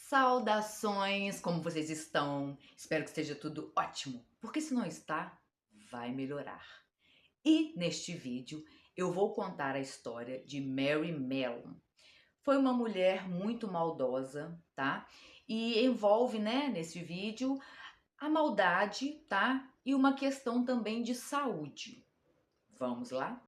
Saudações, como vocês estão? Espero que esteja tudo ótimo, porque se não está, vai melhorar. E neste vídeo eu vou contar a história de Mary Mellon. Foi uma mulher muito maldosa, tá? E envolve, né, nesse vídeo, a maldade, tá? E uma questão também de saúde. Vamos lá?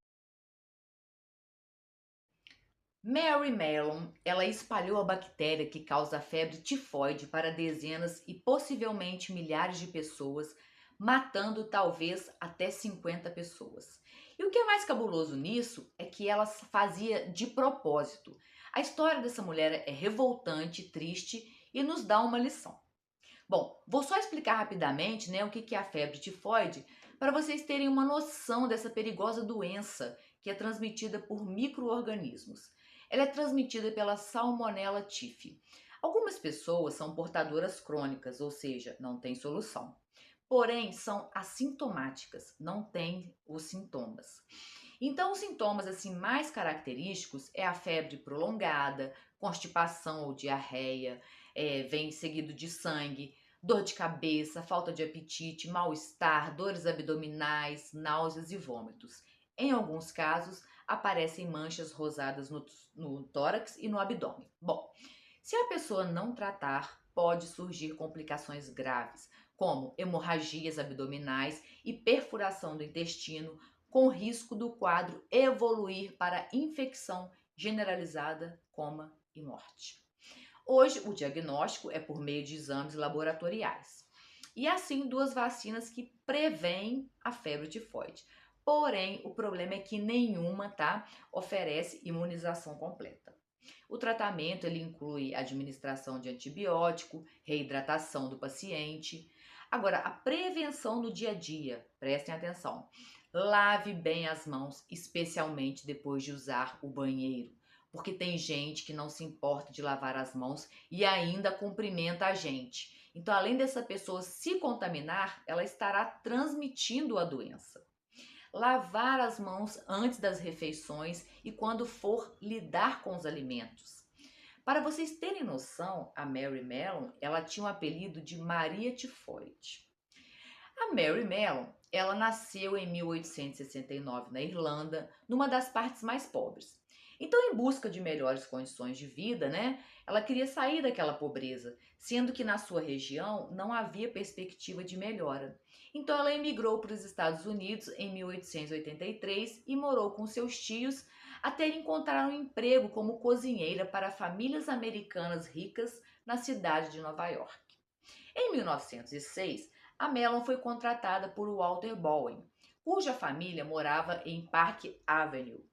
Mary Mellon, ela espalhou a bactéria que causa a febre tifoide para dezenas e possivelmente milhares de pessoas, matando talvez até 50 pessoas. E o que é mais cabuloso nisso é que ela fazia de propósito. A história dessa mulher é revoltante, triste e nos dá uma lição. Bom, vou só explicar rapidamente, né, o que é a febre tifoide, para vocês terem uma noção dessa perigosa doença que é transmitida por micro-organismos. Ela é transmitida pela Salmonella typhi. Algumas pessoas são portadoras crônicas, ou seja, não tem solução. Porém, são assintomáticas, não têm os sintomas. Então, os sintomas assim mais característicos é a febre prolongada, constipação ou diarreia, vem seguido de sangue, dor de cabeça, falta de apetite, mal-estar, dores abdominais, náuseas e vômitos. Em alguns casos, aparecem manchas rosadas no tórax e no abdômen. Bom, se a pessoa não tratar, pode surgir complicações graves, como hemorragias abdominais e perfuração do intestino, com risco do quadro evoluir para infecção generalizada, coma e morte. Hoje, o diagnóstico é por meio de exames laboratoriais. E assim, duas vacinas que prevêem a febre tifoide. Porém, o problema é que nenhuma, tá, oferece imunização completa. O tratamento ele inclui administração de antibiótico, reidratação do paciente. Agora, a prevenção no dia a dia, prestem atenção. Lave bem as mãos, especialmente depois de usar o banheiro, porque tem gente que não se importa de lavar as mãos e ainda cumprimenta a gente. Então, além dessa pessoa se contaminar, ela estará transmitindo a doença. Lavar as mãos antes das refeições e quando for lidar com os alimentos. Para vocês terem noção, a Mary Mellon, ela tinha o apelido de Maria Tifoide. A Mary Mellon, ela nasceu em 1869 na Irlanda, numa das partes mais pobres. Então, em busca de melhores condições de vida, né, ela queria sair daquela pobreza, sendo que na sua região não havia perspectiva de melhora. Então, ela emigrou para os Estados Unidos em 1883 e morou com seus tios até encontrar um emprego como cozinheira para famílias americanas ricas na cidade de Nova York. Em 1906, a Mellon foi contratada por Walter Bowen, cuja família morava em Park Avenue.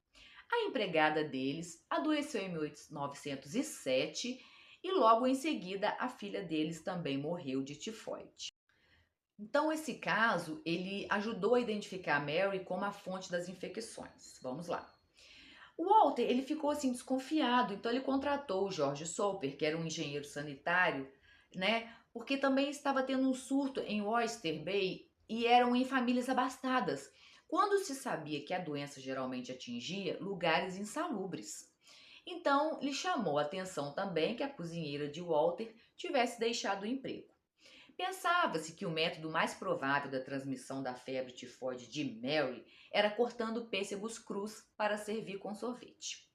A empregada deles adoeceu em 1907 e logo em seguida a filha deles também morreu de tifoide. Então esse caso, ele ajudou a identificar a Mary como a fonte das infecções. Vamos lá. O Walter, ele ficou assim desconfiado, então ele contratou o George Soper, que era um engenheiro sanitário, né? Porque também estava tendo um surto em Oyster Bay e eram em famílias abastadas, quando se sabia que a doença geralmente atingia lugares insalubres. Então, lhe chamou a atenção também que a cozinheira de Walter tivesse deixado o emprego. Pensava-se que o método mais provável da transmissão da febre tifoide de Mary era cortando pêssegos crus para servir com sorvete.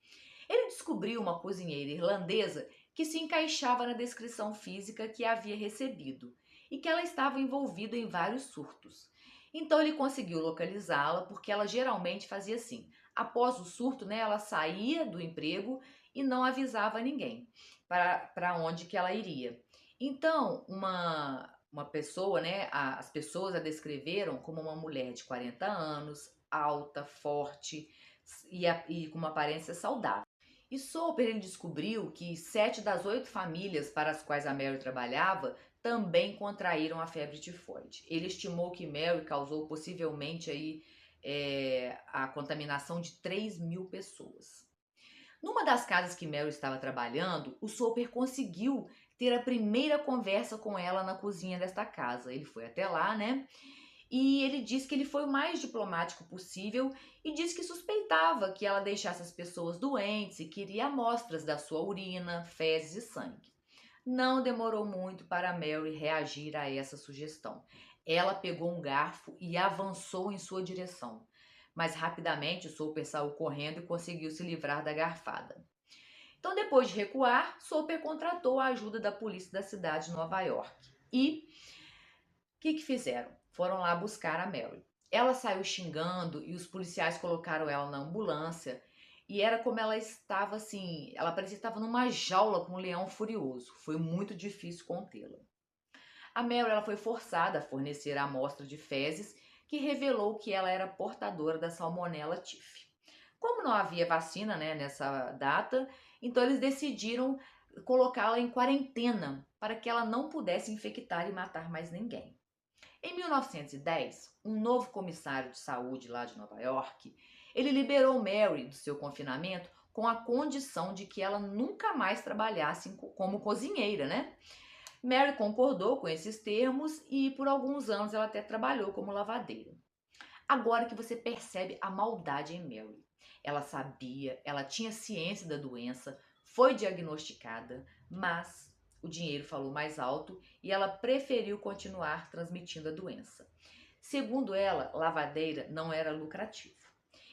Ele descobriu uma cozinheira irlandesa que se encaixava na descrição física que havia recebido e que ela estava envolvida em vários surtos. Então ele conseguiu localizá-la porque ela geralmente fazia assim. Após o surto, né, ela saía do emprego e não avisava ninguém para onde que ela iria. Então, uma pessoa, né, as pessoas a descreveram como uma mulher de 40 anos, alta, forte e com uma aparência saudável. E Soper ele descobriu que 7 das 8 famílias para as quais a Mary trabalhava também contraíram a febre tifoide. Ele estimou que Mary causou possivelmente aí, a contaminação de 3.000 pessoas. Numa das casas que Mary estava trabalhando, o Soper conseguiu ter a primeira conversa com ela na cozinha desta casa. Ele foi até lá, né? E ele disse que ele foi o mais diplomático possível e disse que suspeitava que ela deixasse as pessoas doentes e queria amostras da sua urina, fezes e sangue. Não demorou muito para Mary reagir a essa sugestão. Ela pegou um garfo e avançou em sua direção, mas rapidamente Soper saiu correndo e conseguiu se livrar da garfada. Então, depois de recuar, Soper contratou a ajuda da polícia da cidade de Nova York. E o que fizeram? Foram lá buscar a Mary. Ela saiu xingando e os policiais colocaram ela na ambulância. E era como ela estava assim, ela parecia que estava numa jaula com um leão furioso. Foi muito difícil contê-la. A Mary ela foi forçada a fornecer a amostra de fezes que revelou que ela era portadora da Salmonella Typhi. Como não havia vacina, né, nessa data, então eles decidiram colocá-la em quarentena para que ela não pudesse infectar e matar mais ninguém. Em 1910, um novo comissário de saúde lá de Nova York, ele liberou Mary do seu confinamento com a condição de que ela nunca mais trabalhasse como cozinheira, né? Mary concordou com esses termos e por alguns anos ela até trabalhou como lavadeira. Agora que você percebe a maldade em Mary. Ela sabia, ela tinha ciência da doença, foi diagnosticada, mas o dinheiro falou mais alto e ela preferiu continuar transmitindo a doença. Segundo ela, lavadeira não era lucrativo.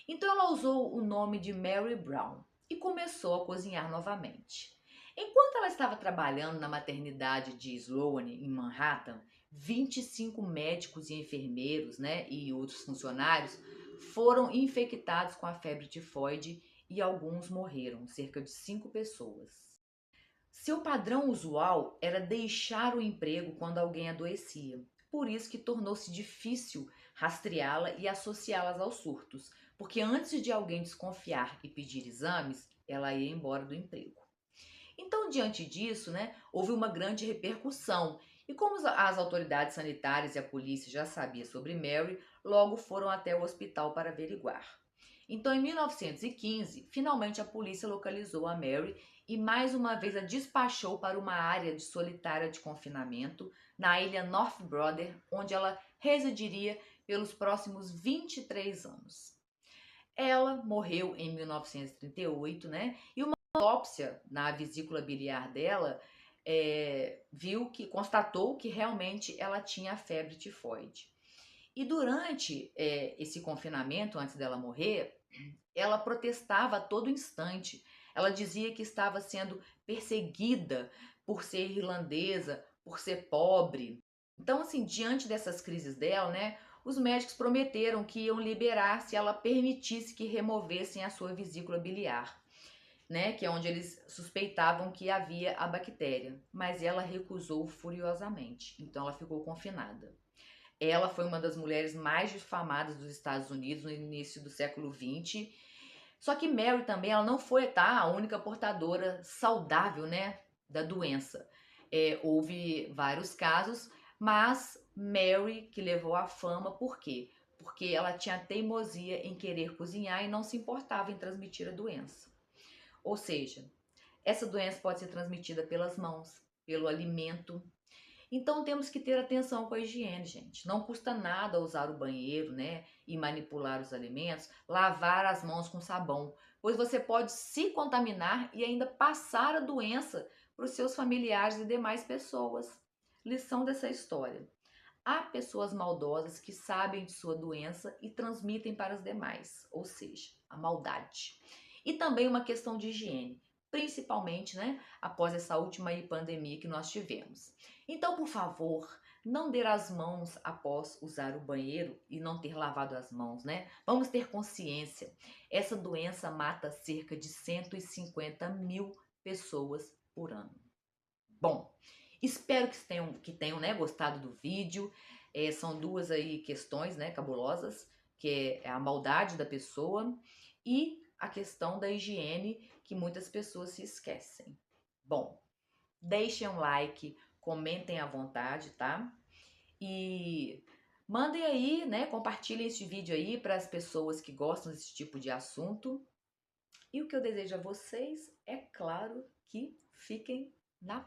Então ela usou o nome de Mary Brown e começou a cozinhar novamente. Enquanto ela estava trabalhando na maternidade de Sloane, em Manhattan, 25 médicos e enfermeiros, né, e outros funcionários foram infectados com a febre tifoide e alguns morreram, cerca de 5 pessoas. Seu padrão usual era deixar o emprego quando alguém adoecia. Por isso que tornou-se difícil rastreá-la e associá-las aos surtos, porque antes de alguém desconfiar e pedir exames, ela ia embora do emprego. Então, diante disso, né, houve uma grande repercussão. E como as autoridades sanitárias e a polícia já sabiam sobre Mary, logo foram até o hospital para averiguar. Então, em 1915, finalmente a polícia localizou a Mary e mais uma vez a despachou para uma área de solitária de confinamento na ilha North Brother, onde ela residiria pelos próximos 23 anos. Ela morreu em 1938, né? E uma autópsia na vesícula biliar dela constatou que realmente ela tinha a febre tifoide. E durante esse confinamento, antes dela morrer, ela protestava a todo instante. Ela dizia que estava sendo perseguida por ser irlandesa, por ser pobre. Então, assim, diante dessas crises dela, né, os médicos prometeram que iam liberar se ela permitisse que removessem a sua vesícula biliar, né, que é onde eles suspeitavam que havia a bactéria. Mas ela recusou furiosamente, então ela ficou confinada. Ela foi uma das mulheres mais difamadas dos Estados Unidos no início do século XX. Só que Mary também, ela não foi, tá, a única portadora saudável, né, da doença. Houve vários casos, mas Mary que levou à fama, por quê? Porque ela tinha teimosia em querer cozinhar e não se importava em transmitir a doença. Ou seja, essa doença pode ser transmitida pelas mãos, pelo alimento. Então temos que ter atenção com a higiene, gente. Não custa nada usar o banheiro, né, e manipular os alimentos, lavar as mãos com sabão, pois você pode se contaminar e ainda passar a doença para os seus familiares e demais pessoas. Lição dessa história: há pessoas maldosas que sabem de sua doença e transmitem para as demais, ou seja, a maldade. E também uma questão de higiene, principalmente, né, após essa última pandemia que nós tivemos. Então, por favor, não dê as mãos após usar o banheiro e não ter lavado as mãos, né? Vamos ter consciência. Essa doença mata cerca de 150 mil pessoas por ano. Bom, espero que tenham, né, gostado do vídeo. São duas aí questões, né, cabulosas, que é a maldade da pessoa e a questão da higiene, que muitas pessoas se esquecem. Bom, deixem um like, comentem à vontade, tá? E mandem aí, né, compartilhem este vídeo aí para as pessoas que gostam desse tipo de assunto. E o que eu desejo a vocês é claro que fiquem na